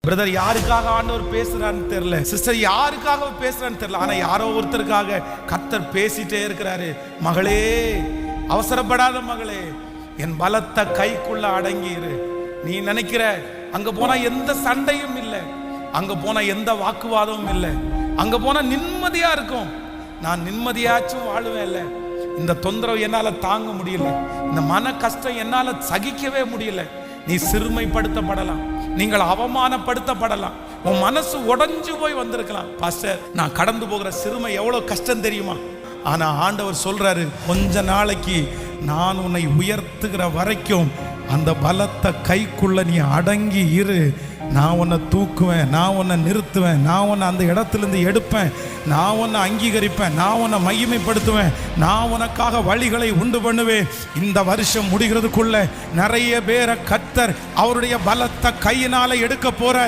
Brother யாருக்காக ஆண்டவர் பேசுறான்னு தெரியல, சிஸ்டர் யாருக்காக பேசுறான்னு தெரியல, ஆனா யாரோ ஒருத்தருக்காக கர்த்தர் பேசிட்டே இருக்கிறாரு. மகளே அவசரப்படாத மகளே, என் பலத்த கைக்குள்ள அடங்கிரு. நீ நினைக்கிற அங்க போனா எந்த சண்டையும் இல்லை, அங்க போனா எந்த வாக்குவாதமும் இல்லை, அங்க போனா நிம்மதியா இருக்கும். நான் நிம்மதியாச்சும் வாழுவேன் இல்ல, இந்த தொந்தரவு என்னால தாங்க முடியல, இந்த மன கஷ்டம் என்னால சகிக்கவே முடியல. நீ சிறுமைப்படுத்தப்படலாம், நீங்கள் அவமானப்படுத்தப்படலாம், உன் மனசு உடைஞ்சு போய் வந்திருக்கலாம். பாஸ்டர் நான் கடந்து போகிற சிறுமை எவ்வளவு கஷ்டம் தெரியுமா? ஆனா ஆண்டவர் சொல்றாரு, கொஞ்ச நாளைக்கு நான் உன்னை உயர்த்துகிற வரைக்கும் அந்த பலத்த கைக்குள்ள நீ அடங்கி இரு. நான் உன்னை தூக்குவேன், நான் உன்னை நிறுத்துவேன், நான் உன்னை அந்த இடத்துலேருந்து எடுப்பேன், நான் உன்னை அங்கீகரிப்பேன், நான் உன்னை மகிமைப்படுத்துவேன், நான் உனக்காக வழிகளை உண்டு பண்ணுவேன். இந்த வருஷம் முடிகிறதுக்குள்ள நிறைய பேரை கர்த்தர் அவருடைய பலத்த கையினால எடுக்க போறாரு.